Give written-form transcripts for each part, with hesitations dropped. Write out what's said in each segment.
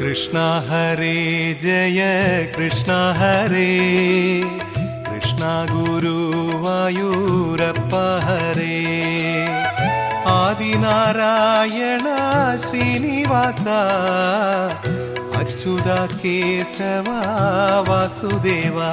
कृष्णा हरे जय कृष्णा हरे कृष्णा गुरुवायूरप्पा हरे आदिनारायण श्रीनिवासा अच्युता केशवा वासुदेवा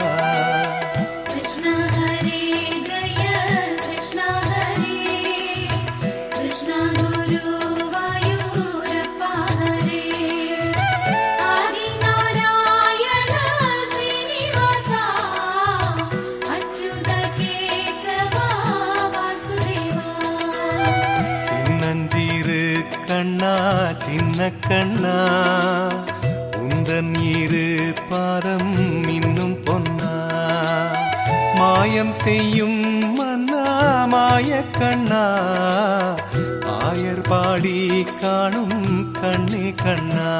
சின்ன கண்ணா உந்தன் இரு பாதம் இன்னும் பொன்னா மாயம் செய்யும் மன்னா மாய கண்ணா ஆயர் பாடி காணும் கண்ணே கண்ணா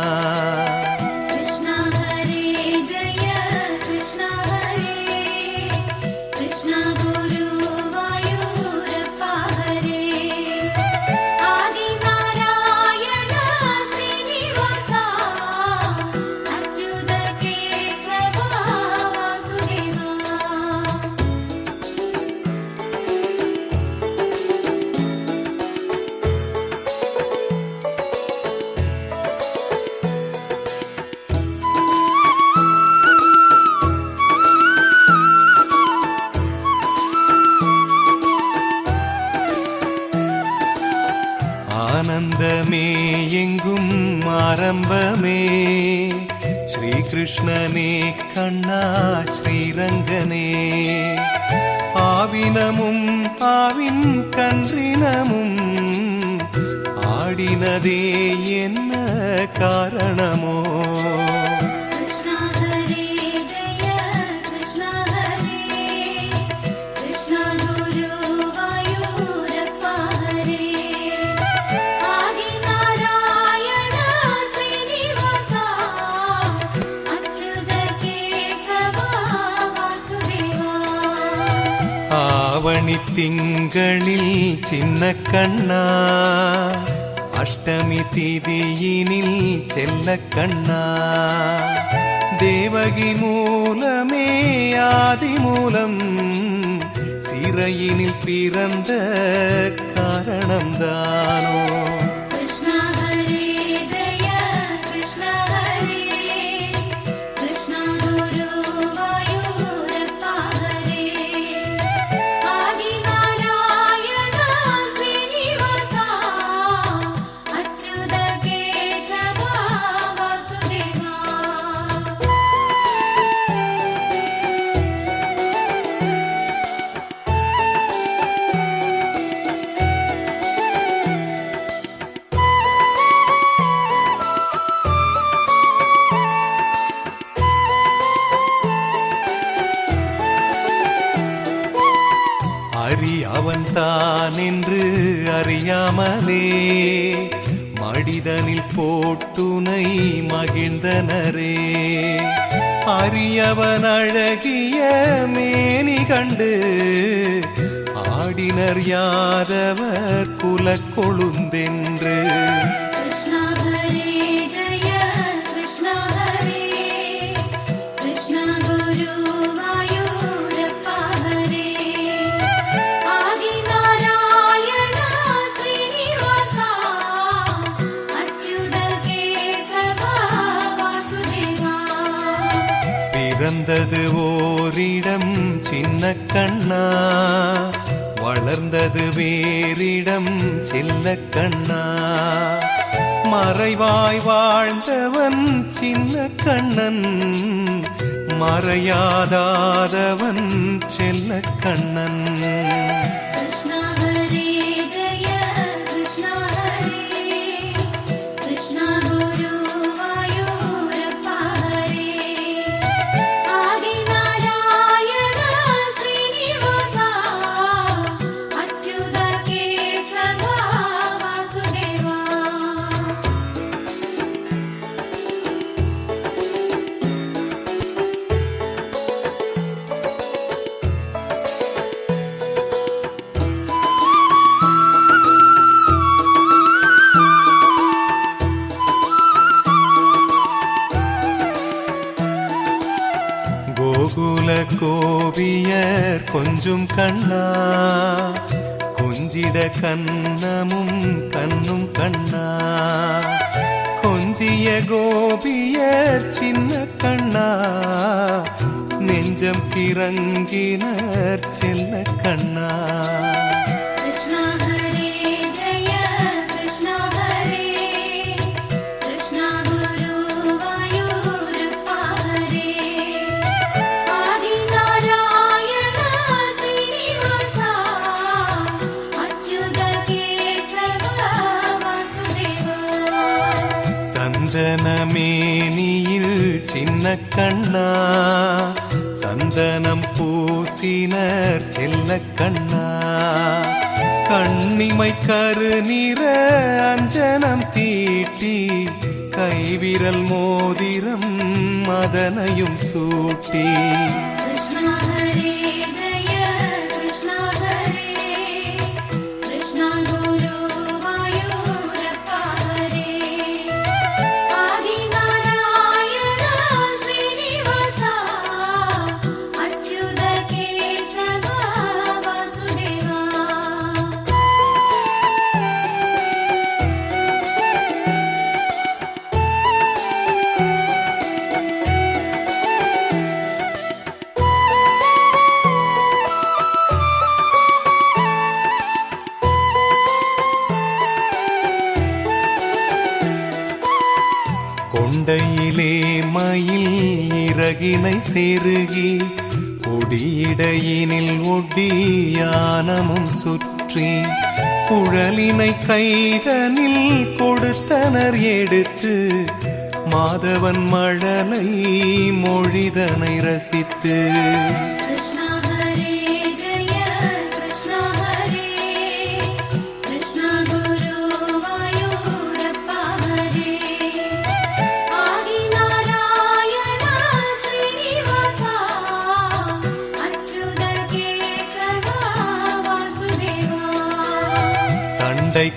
ஆனந்தமே எங்கும் ஆரம்பமே ஸ்ரீ கிருஷ்ணனே கண்ணா ஸ்ரீரங்கனே ஆவினமும் ஆவின் கன்றினமும் ஆடினதே என்ன காரணமோ ஆவணி திங்களில் சின்ன கண்ணா அஷ்டமி திதியினில் செல்ல கண்ணா தேவகி மூலமே ஆதி மூலம் சிறையினில் பிறந்த காரணம்தானோ அவன் தான் என்று அறியாமலே மடிதனில் போட்டுனை மகிழ்ந்தனரே அரியவன் அழகிய மேனி கண்டு ஆடினர் யாதவர் குலக்கொழுந்தென்று கிருஷ்ணா ஹரே ஜெய கிருஷ்ணா ஹரே பிறந்தது ஓரிடம் சின்ன கண்ணா, வளர்ந்தது வேறிடம் செல்ல கண்ணா. மறைவாய் வாழ்ந்தவன் சின்ன கண்ணன், மறையாதாதவன் செல்ல கண்ணன். கோகுல கோபியர் கொஞ்சும் கண்ணா, கொஞ்சிட கண்ணமும் கண்ணும் கண்ணா. கொஞ்சிய கோபியர் சின்ன கண்ணா, நெஞ்சம் கிறங்கினர் செல்ல கண்ணா. சந்தனமேனியில் சின்ன கண்ணா, சந்தனம் பூசினர் செல்ல கண்ணா. கண்ணிமை கருநிற அஞ்சனம் தீட்டி, கைவிரல் மோதிரம் அதனையும் சூட்டி. கொண்டையிலே மயில் இறகினை செருகி, கொடியிடையினில் ஒட்டியானமும் சுற்றி, குழலினை கைதனில் கொடுத்தனர் எடுத்து, மாதவன் மழலை மொழிதனை ரசித்து.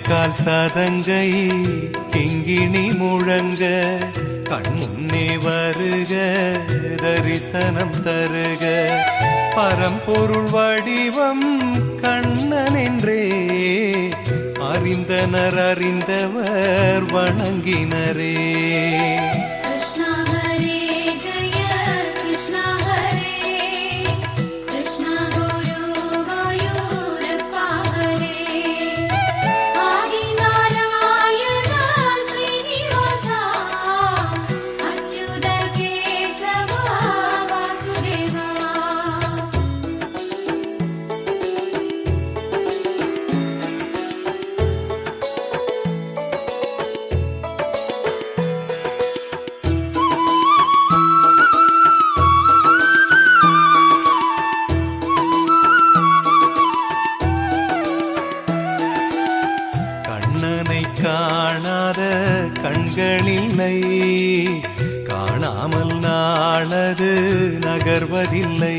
கால் சதங்கை கிங்கிணி முழங்க, கண்முன்னே வருக தரிசனம் தருக. பரம்பொருள் வடிவம் கண்ணன் என்றே அறிந்தனர் அறிந்தவர் வணங்கினரே. காணாத கண்களில்லை, காணாமல் நாளது நகர்வதில்லை.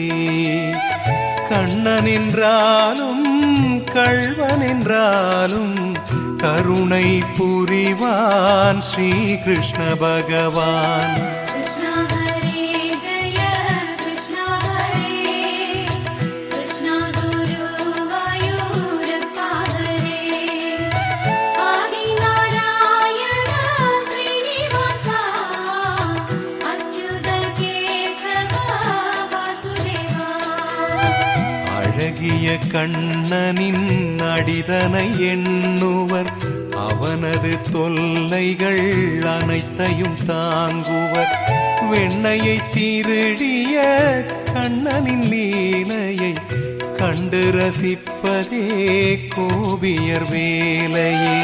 கண்ணன் என்றாலும் கள்வன் என்றாலும் கருணை புரிவான் ஸ்ரீ கிருஷ்ண பகவான். அழகிய கண்ணனின் அடிதனை எண்ணுவர், அவனது தொல்லைகள் அனைத்தையும் தாங்குவர். வெண்ணையை திருடிய கண்ணனின் லீலையை கண்டு ரசிப்பதே கோபியர் வேலையே.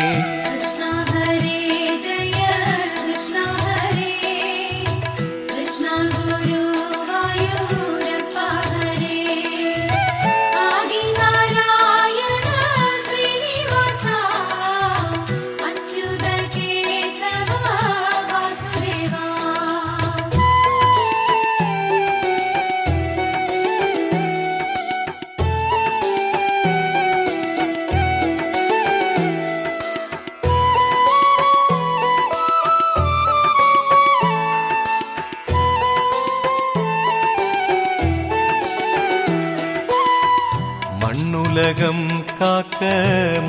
மண்ணுலகம் காக்க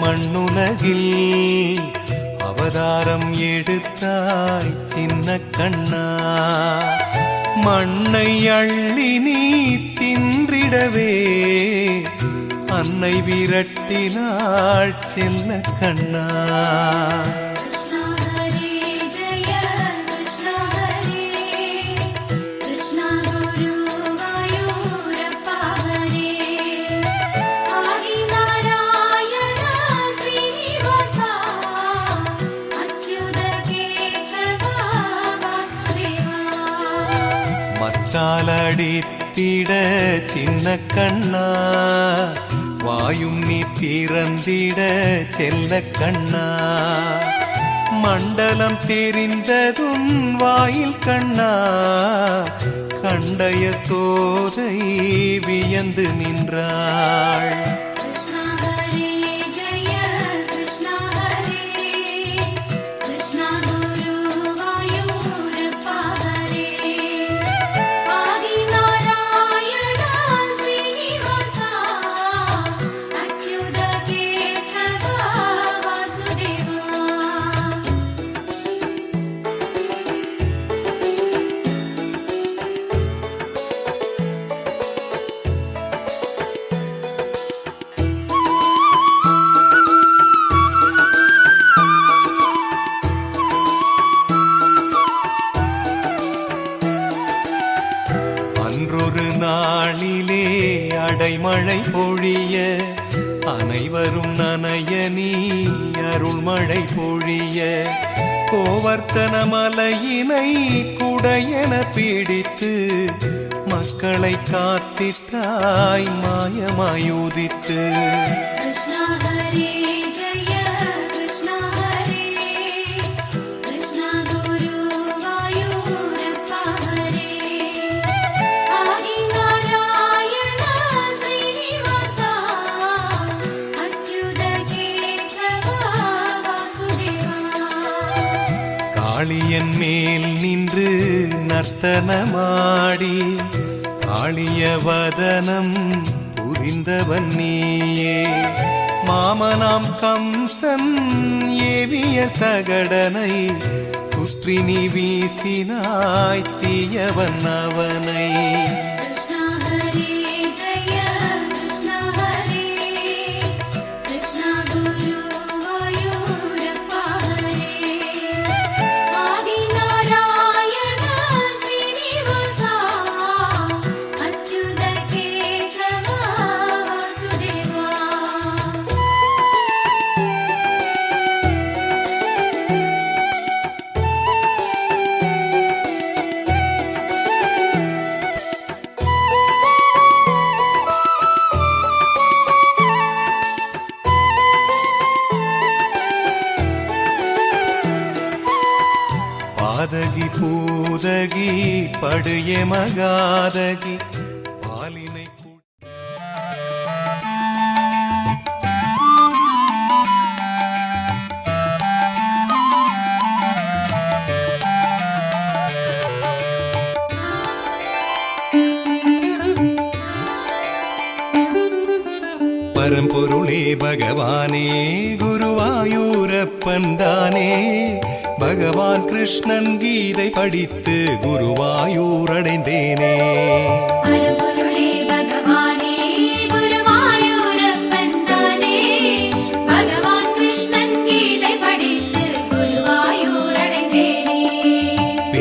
மண்ணுலகில் அவதாரம் எடுத்தாய் சின்ன கண்ணா. மண்ணை அள்ளி நீ தின்றிடவே அன்னை விரட்டினாள் செல்ல கண்ணா. மத்தாலடித்திட சின்ன கண்ணா, வாயும் நீ திறந்திட செல்ல கண்ணா. மண்டலம் தெரிந்ததும் வாயில் கண்ணா, கண்டய சோதை வியந்து நின்றாள். அன்றொரு நாளிலே அடைமழை பொழிய, அனைவரும் நனைய நீ அருள்மழை பொழிய, கோவர்த்தன மலையினை குடையென பிடித்து மக்களை காத்திட்டாய் மாயமாயுதித்து. காளியன் மேல் நின்று நர்த்தனமாடி காளிய வதனம் புரிந்தவன் நீயே. மாமனாம் கம்சன் ஏவிய சகடனை சுற்றி நீ வீசினாய் தீயவன் அவனை. பாதகி பூதகி படுய மகாதகி பாலினை பரம்பொருளே பகவானே குருவாயூரப்பன் தானே. பகவான் கிருஷ்ணன் கீதை படித்து குருவாயூர் அடைந்தேனே. பரம்பொருளே பகவானே குருவாயூரப்பன்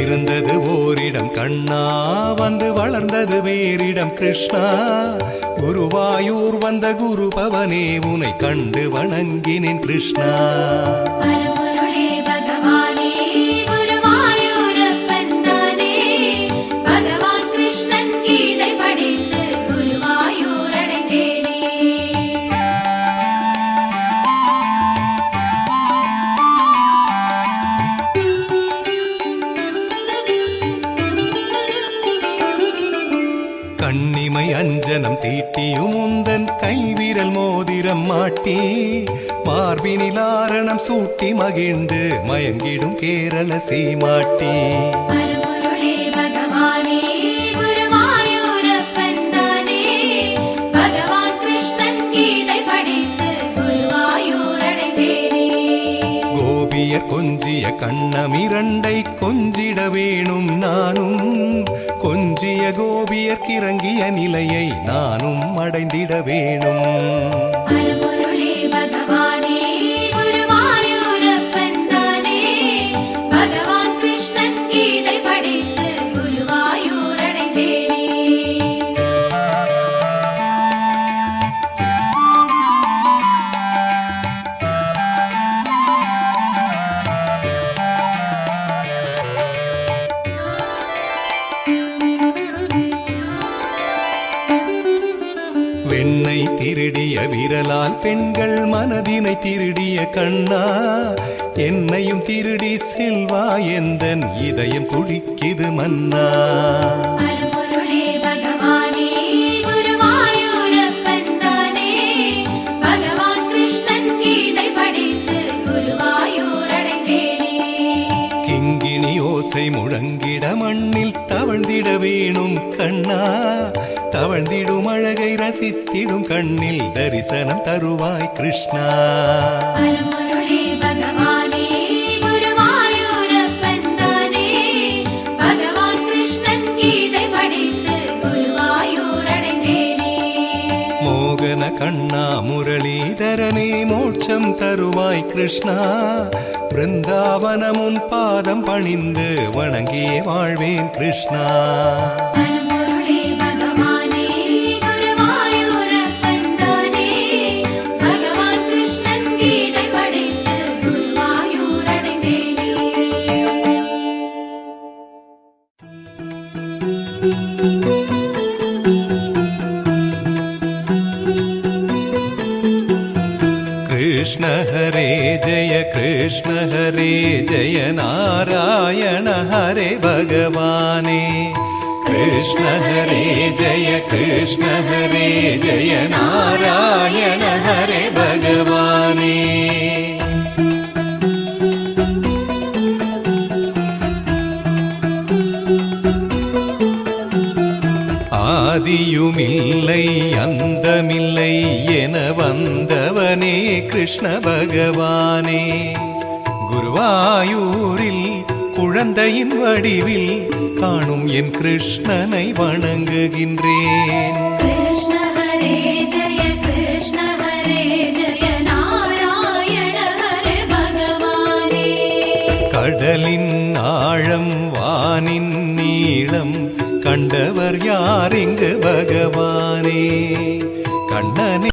பிறந்தது ஓரிடம் கண்ணா, வந்து வளர்ந்தது வேறிடம் கிருஷ்ணா. குருவாயூர் வந்த குரு பவனே, உனை கண்டு வணங்கினேன் கிருஷ்ணா. கண்ணிமை அஞ்சனம் தீட்டியும் உந்தன் கைவிரல் மோதிரம் மாட்டி, மார்பினில் ஆரணம் சூட்டி மகிழ்ந்து மயங்கிடும் கேரள சீமாட்டி. கோபியர் கொஞ்சிய கண்ணமிரண்டை கொஞ்சிட வேணும் நானும், கொஞ்சிய கோபியர்க்கிறங்கிய நிலையை நானும் அடைந்திட வேணும். பெண்ணை திருடிய விரலால் பெண்கள் மனதினை திருடிய கண்ணா, என்னையும் திருடி செல்வா எந்தன் இதயம் துடிக்குது மன்னா. கிங்கிணி ஓசை முழங்கிட மண்ணில் தவழ்ந்திட வேணும் கண்ணா, தவழ்ந்திடும் அழகை ரசித்திடும் கண்ணில் தரிசனம் தருவாய் கிருஷ்ணா. மோகன கண்ணா முரளிதரனே, மோட்சம் தருவாய் கிருஷ்ணா. பிருந்தாவனமுன் பாதம் பணிந்து வணங்கியே வாழ்வேன் கிருஷ்ணா. कृष्ण हरे जय कृष्ण हरे जय नारायण हरे भगवाने. कृष्ण हरे जय कृष्ण हरे जय नारायण हरे भगवाने. ஆதியுமில்லை அந்தமில்லை என வந்தவனே கிருஷ்ண பகவானே. குருவாயூரில் குழந்தையின் வடிவில் காணும் என் கிருஷ்ணனை வணங்குகின்றேன். கடலின் ஆழம் வானின் நீளம் கண்டவர் யார் இங்கு பகவானே. கண்ணனே